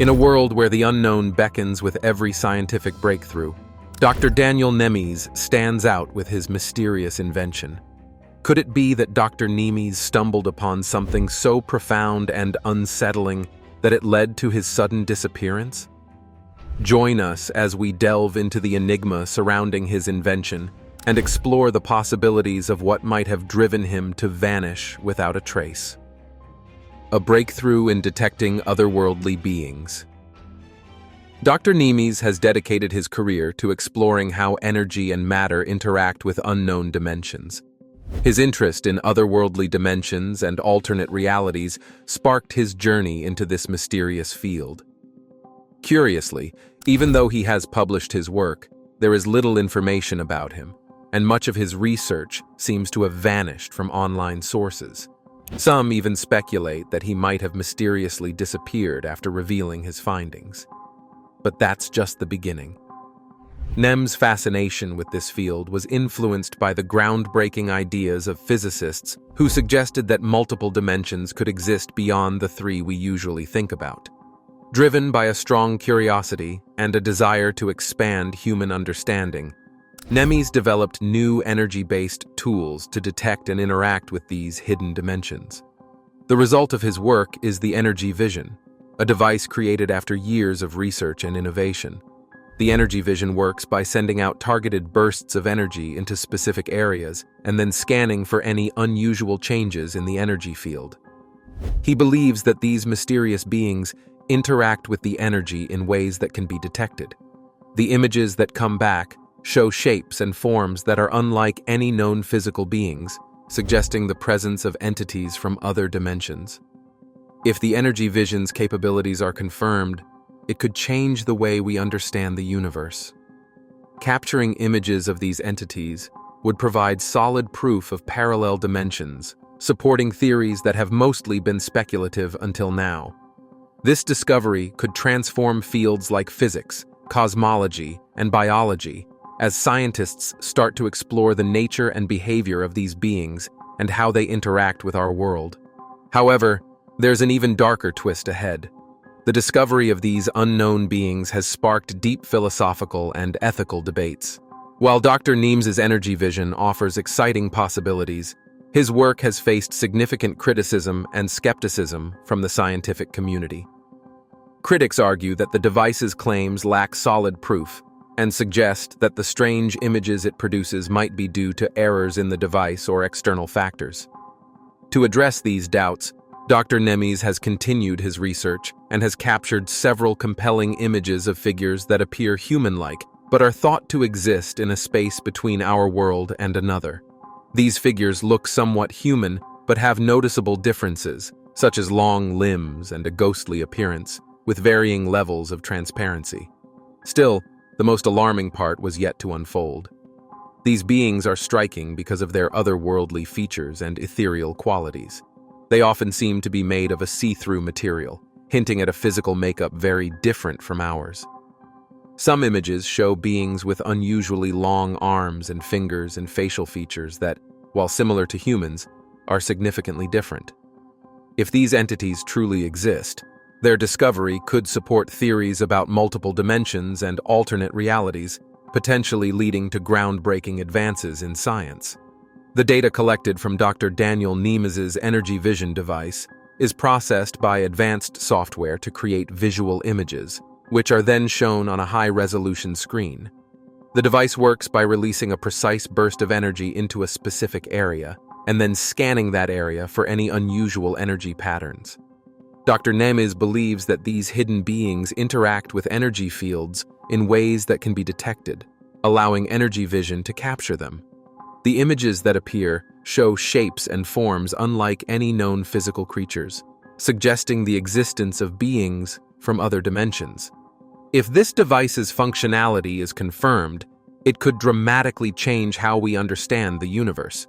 In a world where the unknown beckons with every scientific breakthrough, Dr. Daniel Nemes stands out with his mysterious invention. Could it be that Dr. Nemes stumbled upon something so profound and unsettling that it led to his sudden disappearance? Join us as we delve into the enigma surrounding his invention and explore the possibilities of what might have driven him to vanish without a trace. A breakthrough in detecting otherworldly beings. Dr. Nemes has dedicated his career to exploring how energy and matter interact with unknown dimensions. His interest in otherworldly dimensions and alternate realities sparked his journey into this mysterious field. Curiously, even though he has published his work, there is little information about him, and much of his research seems to have vanished from online sources. Some even speculate that he might have mysteriously disappeared after revealing his findings. But that's just the beginning. Nemes' fascination with this field was influenced by the groundbreaking ideas of physicists who suggested that multiple dimensions could exist beyond the three we usually think about. Driven by a strong curiosity and a desire to expand human understanding, Nemes developed new energy-based tools to detect and interact with these hidden dimensions. The result of his work is the Energy Vision, a device created after years of research and innovation. The Energy Vision works by sending out targeted bursts of energy into specific areas and then scanning for any unusual changes in the energy field. He believes that these mysterious beings interact with the energy in ways that can be detected. The images that come back show shapes and forms that are unlike any known physical beings, suggesting the presence of entities from other dimensions. If the Energy Vision's capabilities are confirmed, it could change the way we understand the universe. Capturing images of these entities would provide solid proof of parallel dimensions, supporting theories that have mostly been speculative until now. This discovery could transform fields like physics, cosmology, and biology, as scientists start to explore the nature and behavior of these beings and how they interact with our world. However, there's an even darker twist ahead. The discovery of these unknown beings has sparked deep philosophical and ethical debates. While Dr. Nemes's Energy Vision offers exciting possibilities, his work has faced significant criticism and skepticism from the scientific community. Critics argue that the device's claims lack solid proof and suggest that the strange images it produces might be due to errors in the device or external factors. To address these doubts, Dr. Nemes has continued his research and has captured several compelling images of figures that appear human-like but are thought to exist in a space between our world and another. These figures look somewhat human but have noticeable differences, such as long limbs and a ghostly appearance, with varying levels of transparency. Still, the most alarming part was yet to unfold. These beings are striking because of their otherworldly features and ethereal qualities. They often seem to be made of a see-through material, hinting at a physical makeup very different from ours. Some images show beings with unusually long arms and fingers and facial features that, while similar to humans, are significantly different. If these entities truly exist, their discovery could support theories about multiple dimensions and alternate realities, potentially leading to groundbreaking advances in science. The data collected from Dr. Daniel Nemes's Energy Vision device is processed by advanced software to create visual images, which are then shown on a high-resolution screen. The device works by releasing a precise burst of energy into a specific area, and then scanning that area for any unusual energy patterns. Dr. Nemes believes that these hidden beings interact with energy fields in ways that can be detected, allowing Energy Vision to capture them. The images that appear show shapes and forms unlike any known physical creatures, suggesting the existence of beings from other dimensions. If this device's functionality is confirmed, it could dramatically change how we understand the universe.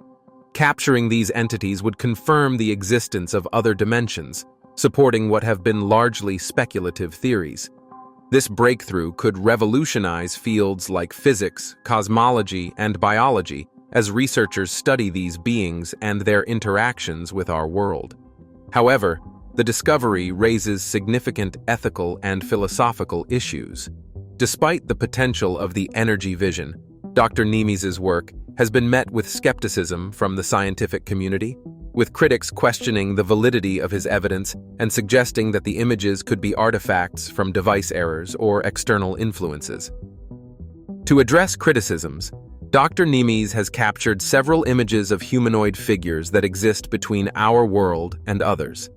Capturing these entities would confirm the existence of other dimensions, supporting what have been largely speculative theories. This breakthrough could revolutionize fields like physics, cosmology, and biology as researchers study these beings and their interactions with our world. However, the discovery raises significant ethical and philosophical issues. Despite the potential of the energy vision, Dr. Nemes's work has been met with skepticism from the scientific community, with critics questioning the validity of his evidence and suggesting that the images could be artifacts from device errors or external influences. To address criticisms, Dr. Nemes has captured several images of humanoid figures that exist between our world and others.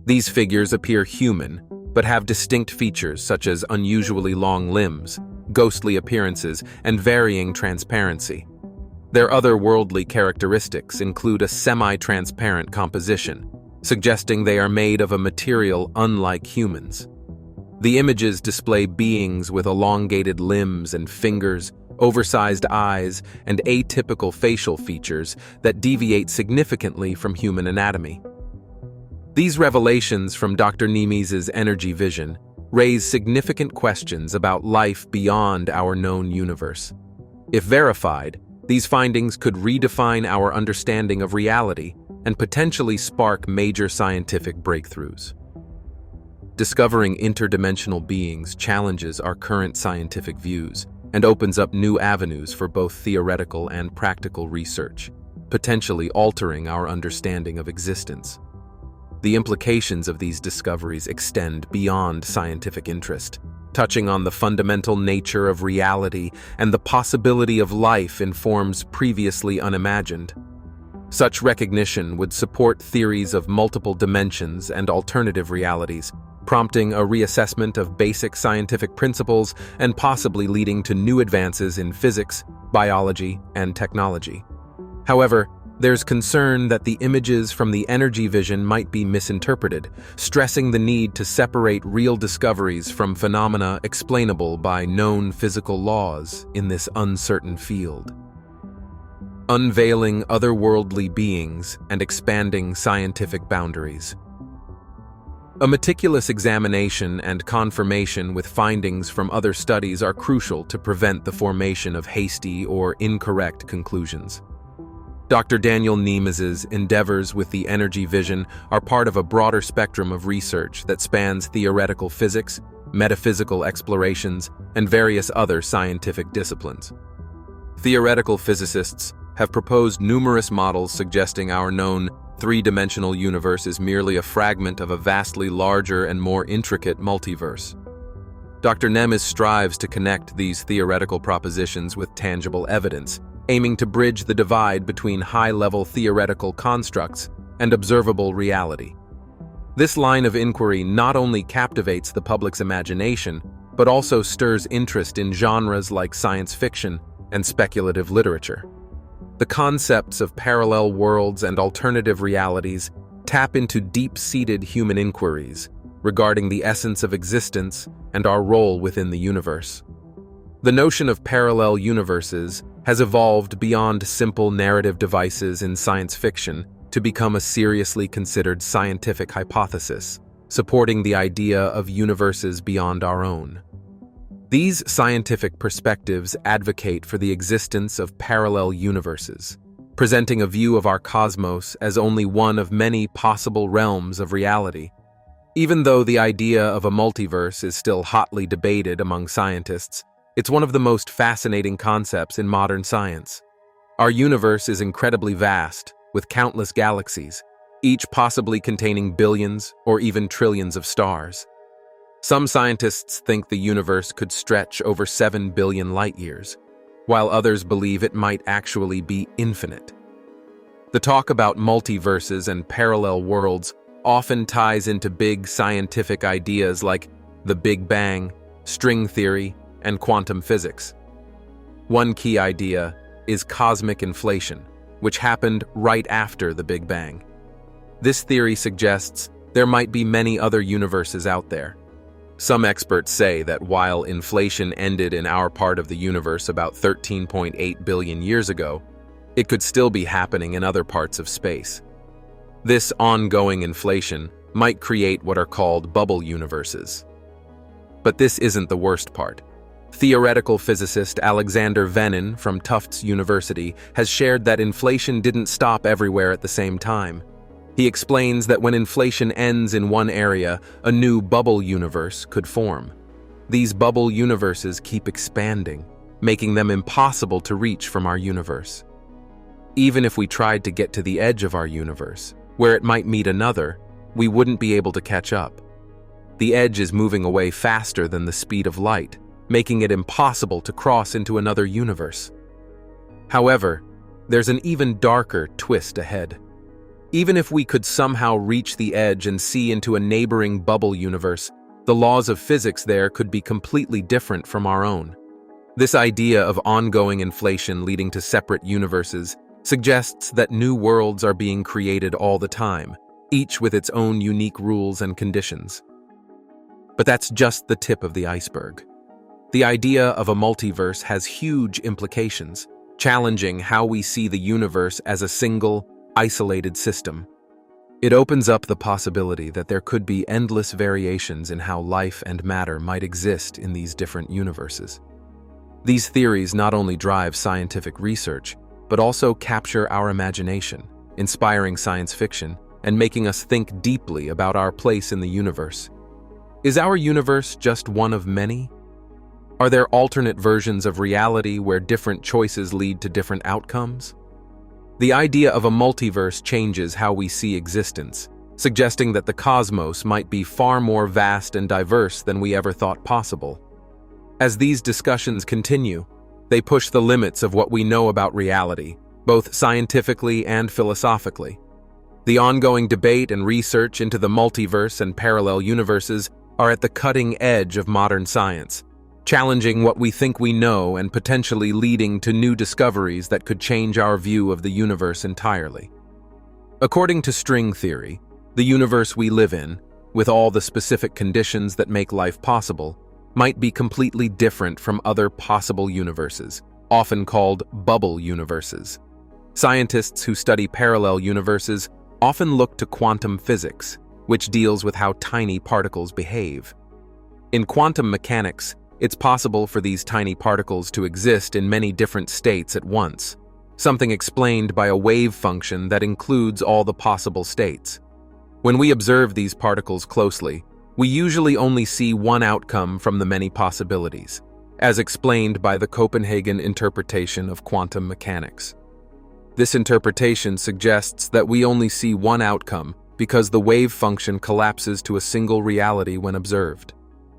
These figures appear human, but have distinct features such as unusually long limbs, ghostly appearances, and varying transparency. Their otherworldly characteristics include a semi-transparent composition, suggesting they are made of a material unlike humans. The images display beings with elongated limbs and fingers, oversized eyes, and atypical facial features that deviate significantly from human anatomy. These revelations from Dr. Nemes's energy vision raise significant questions about life beyond our known universe. If verified, these findings could redefine our understanding of reality and potentially spark major scientific breakthroughs. Discovering interdimensional beings challenges our current scientific views and opens up new avenues for both theoretical and practical research, potentially altering our understanding of existence. The implications of these discoveries extend beyond scientific interest, touching on the fundamental nature of reality and the possibility of life in forms previously unimagined. Such recognition would support theories of multiple dimensions and alternative realities, prompting a reassessment of basic scientific principles and possibly leading to new advances in physics, biology, and technology. However, there's concern that the images from the energy vision might be misinterpreted, stressing the need to separate real discoveries from phenomena explainable by known physical laws in this uncertain field. Unveiling otherworldly beings and expanding scientific boundaries. A meticulous examination and confirmation with findings from other studies are crucial to prevent the formation of hasty or incorrect conclusions. Dr. Daniel Nemes's endeavors with the energy vision are part of a broader spectrum of research that spans theoretical physics, metaphysical explorations, and various other scientific disciplines. Theoretical physicists have proposed numerous models suggesting our known three-dimensional universe is merely a fragment of a vastly larger and more intricate multiverse. Dr. Nemes strives to connect these theoretical propositions with tangible evidence, aiming to bridge the divide between high-level theoretical constructs and observable reality. This line of inquiry not only captivates the public's imagination, but also stirs interest in genres like science fiction and speculative literature. The concepts of parallel worlds and alternative realities tap into deep-seated human inquiries regarding the essence of existence and our role within the universe. The notion of parallel universes has evolved beyond simple narrative devices in science fiction to become a seriously considered scientific hypothesis, supporting the idea of universes beyond our own. These scientific perspectives advocate for the existence of parallel universes, presenting a view of our cosmos as only one of many possible realms of reality. Even though the idea of a multiverse is still hotly debated among scientists, it's one of the most fascinating concepts in modern science. Our universe is incredibly vast, with countless galaxies, each possibly containing billions or even trillions of stars. Some scientists think the universe could stretch over 7 billion light-years, while others believe it might actually be infinite. The talk about multiverses and parallel worlds often ties into big scientific ideas like the Big Bang, string theory, and quantum physics. One key idea is cosmic inflation, which happened right after the Big Bang. This theory suggests there might be many other universes out there. Some experts say that while inflation ended in our part of the universe about 13.8 billion years ago, it could still be happening in other parts of space. This ongoing inflation might create what are called bubble universes. But this isn't the worst part. Theoretical physicist Alexander Venin from Tufts University has shared that inflation didn't stop everywhere at the same time. He explains that when inflation ends in one area, a new bubble universe could form. These bubble universes keep expanding, making them impossible to reach from our universe. Even if we tried to get to the edge of our universe, where it might meet another, we wouldn't be able to catch up. The edge is moving away faster than the speed of light, making it impossible to cross into another universe. However, there's an even darker twist ahead. Even if we could somehow reach the edge and see into a neighboring bubble universe, the laws of physics there could be completely different from our own. This idea of ongoing inflation leading to separate universes suggests that new worlds are being created all the time, each with its own unique rules and conditions. But that's just the tip of the iceberg. The idea of a multiverse has huge implications, challenging how we see the universe as a single, isolated system. It opens up the possibility that there could be endless variations in how life and matter might exist in these different universes. These theories not only drive scientific research, but also capture our imagination, inspiring science fiction and making us think deeply about our place in the universe. Is our universe just one of many? Are there alternate versions of reality where different choices lead to different outcomes? The idea of a multiverse changes how we see existence, suggesting that the cosmos might be far more vast and diverse than we ever thought possible. As these discussions continue, they push the limits of what we know about reality, both scientifically and philosophically. The ongoing debate and research into the multiverse and parallel universes are at the cutting edge of modern science, challenging what we think we know and potentially leading to new discoveries that could change our view of the universe entirely. According to string theory, the universe we live in, with all the specific conditions that make life possible, might be completely different from other possible universes, often called bubble universes. Scientists who study parallel universes often look to quantum physics, which deals with how tiny particles behave. In quantum mechanics, it's possible for these tiny particles to exist in many different states at once, something explained by a wave function that includes all the possible states. When we observe these particles closely, we usually only see one outcome from the many possibilities, as explained by the Copenhagen interpretation of quantum mechanics. This interpretation suggests that we only see one outcome because the wave function collapses to a single reality when observed.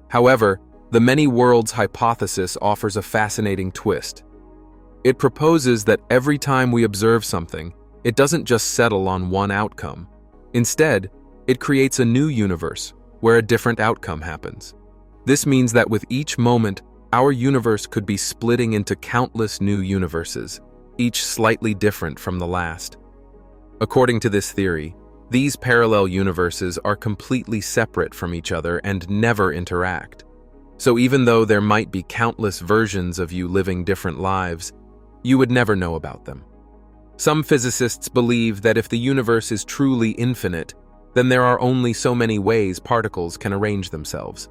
However, the many worlds hypothesis offers a fascinating twist. It proposes that every time we observe something, it doesn't just settle on one outcome. Instead, it creates a new universe where a different outcome happens. This means that with each moment, our universe could be splitting into countless new universes, each slightly different from the last. According to this theory, these parallel universes are completely separate from each other and never interact. So even though there might be countless versions of you living different lives, you would never know about them. Some physicists believe that if the universe is truly infinite, then there are only so many ways particles can arrange themselves.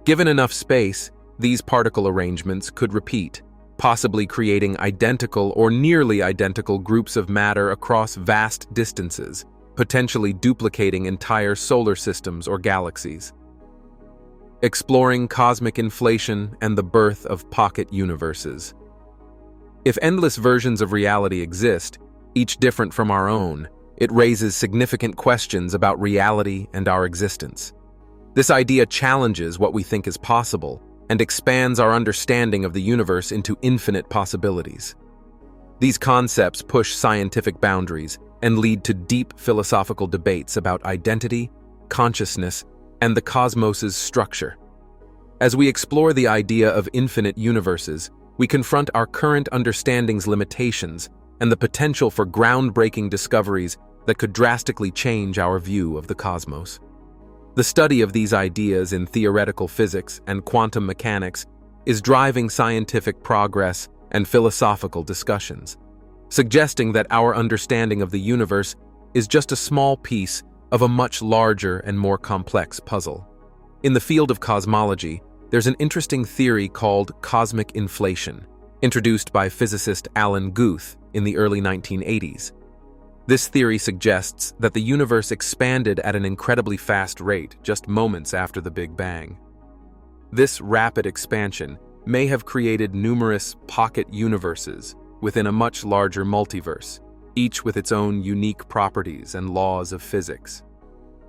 Given enough space, these particle arrangements could repeat, possibly creating identical or nearly identical groups of matter across vast distances, potentially duplicating entire solar systems or galaxies. Exploring cosmic inflation and the birth of pocket universes. If endless versions of reality exist, each different from our own, it raises significant questions about reality and our existence. This idea challenges what we think is possible and expands our understanding of the universe into infinite possibilities. These concepts push scientific boundaries and lead to deep philosophical debates about identity, consciousness, and the cosmos's structure. As we explore the idea of infinite universes, we confront our current understanding's limitations and the potential for groundbreaking discoveries that could drastically change our view of the cosmos. The study of these ideas in theoretical physics and quantum mechanics is driving scientific progress and philosophical discussions, suggesting that our understanding of the universe is just a small piece of a much larger and more complex puzzle. In the field of cosmology, there's an interesting theory called cosmic inflation, introduced by physicist Alan Guth in the early 1980s. This theory suggests that the universe expanded at an incredibly fast rate just moments after the Big Bang. This rapid expansion may have created numerous pocket universes within a much larger multiverse, each with its own unique properties and laws of physics.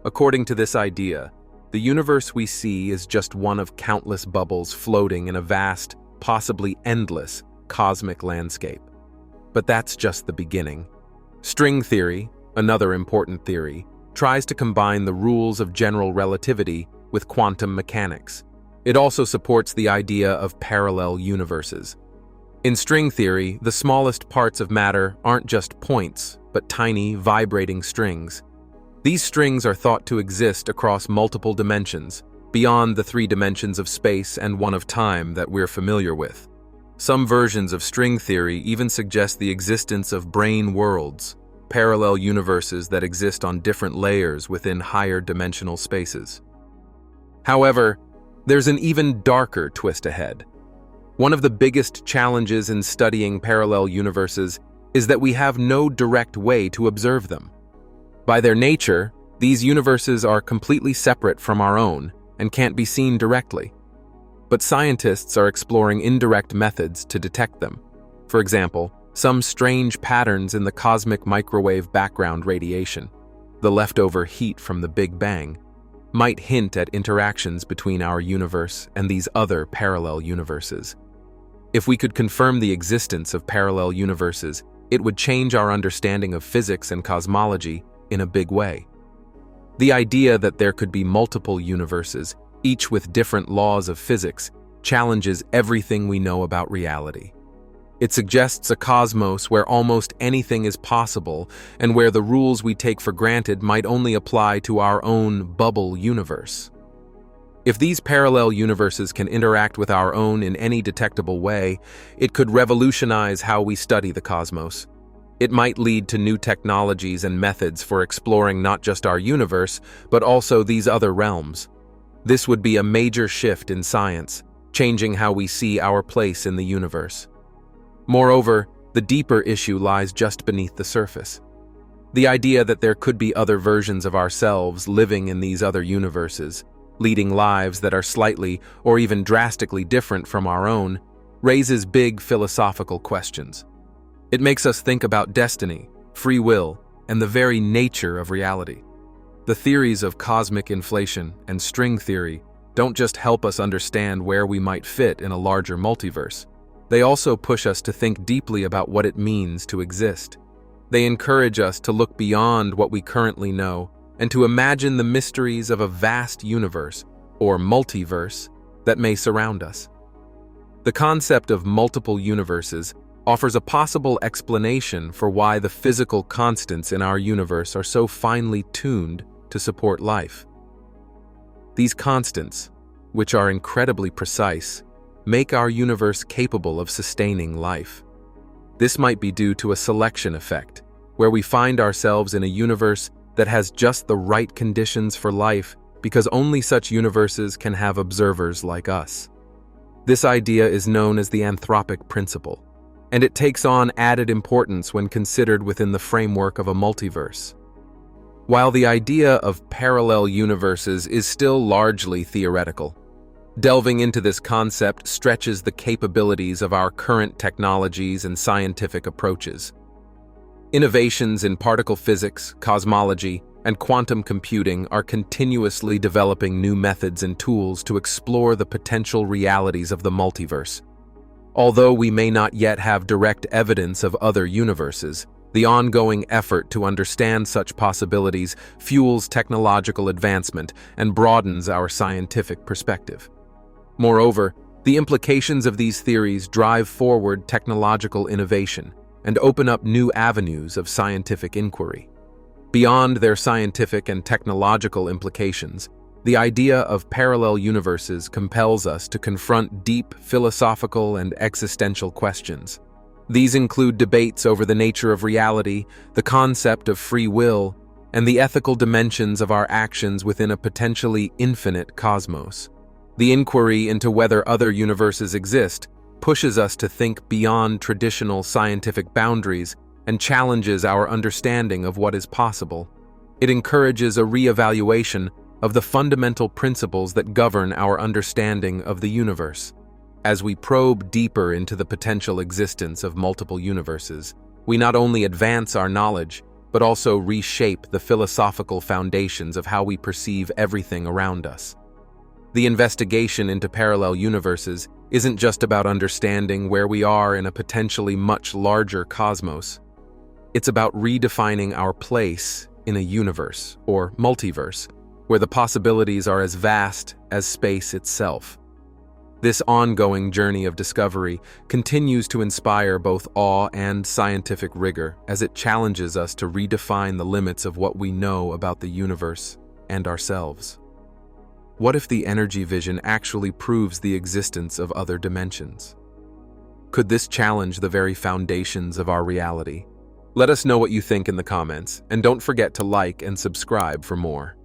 According to this idea, the universe we see is just one of countless bubbles floating in a vast, possibly endless, cosmic landscape. But that's just the beginning. String theory, another important theory, tries to combine the rules of general relativity with quantum mechanics. It also supports the idea of parallel universes. In string theory, the smallest parts of matter aren't just points, but tiny, vibrating strings. These strings are thought to exist across multiple dimensions, beyond the 3 dimensions of space and one of time that we're familiar with. Some versions of string theory even suggest the existence of brane worlds, parallel universes that exist on different layers within higher dimensional spaces. However, there's an even darker twist ahead. One of the biggest challenges in studying parallel universes is that we have no direct way to observe them. By their nature, these universes are completely separate from our own and can't be seen directly. But scientists are exploring indirect methods to detect them. For example, some strange patterns in the cosmic microwave background radiation, the leftover heat from the Big Bang, might hint at interactions between our universe and these other parallel universes. If we could confirm the existence of parallel universes, it would change our understanding of physics and cosmology in a big way. The idea that there could be multiple universes, each with different laws of physics, challenges everything we know about reality. It suggests a cosmos where almost anything is possible and where the rules we take for granted might only apply to our own bubble universe. If these parallel universes can interact with our own in any detectable way, it could revolutionize how we study the cosmos. It might lead to new technologies and methods for exploring not just our universe, but also these other realms. This would be a major shift in science, changing how we see our place in the universe. Moreover, the deeper issue lies just beneath the surface. The idea that there could be other versions of ourselves living in these other universes, leading lives that are slightly or even drastically different from our own, raises big philosophical questions. It makes us think about destiny, free will, and the very nature of reality. The theories of cosmic inflation and string theory don't just help us understand where we might fit in a larger multiverse. They also push us to think deeply about what it means to exist. They encourage us to look beyond what we currently know and to imagine the mysteries of a vast universe, or multiverse, that may surround us. The concept of multiple universes offers a possible explanation for why the physical constants in our universe are so finely tuned to support life. These constants, which are incredibly precise, make our universe capable of sustaining life. This might be due to a selection effect, where we find ourselves in a universe that has just the right conditions for life because only such universes can have observers like us. This idea is known as the anthropic principle, and it takes on added importance when considered within the framework of a multiverse. While the idea of parallel universes is still largely theoretical, delving into this concept stretches the capabilities of our current technologies and scientific approaches. Innovations in particle physics, cosmology, and quantum computing are continuously developing new methods and tools to explore the potential realities of the multiverse. Although we may not yet have direct evidence of other universes, the ongoing effort to understand such possibilities fuels technological advancement and broadens our scientific perspective. Moreover, the implications of these theories drive forward technological innovation and open up new avenues of scientific inquiry. Beyond their scientific and technological implications, the idea of parallel universes compels us to confront deep philosophical and existential questions. These include debates over the nature of reality, the concept of free will, and the ethical dimensions of our actions within a potentially infinite cosmos. The inquiry into whether other universes exist pushes us to think beyond traditional scientific boundaries and challenges our understanding of what is possible. It encourages a re-evaluation of the fundamental principles that govern our understanding of the universe. As we probe deeper into the potential existence of multiple universes, we not only advance our knowledge, but also reshape the philosophical foundations of how we perceive everything around us. The investigation into parallel universes isn't just about understanding where we are in a potentially much larger cosmos. It's about redefining our place in a universe, or multiverse, where the possibilities are as vast as space itself. This ongoing journey of discovery continues to inspire both awe and scientific rigor as it challenges us to redefine the limits of what we know about the universe and ourselves. What if the energy vision actually proves the existence of other dimensions? Could this challenge the very foundations of our reality? Let us know what you think in the comments, and don't forget to like and subscribe for more.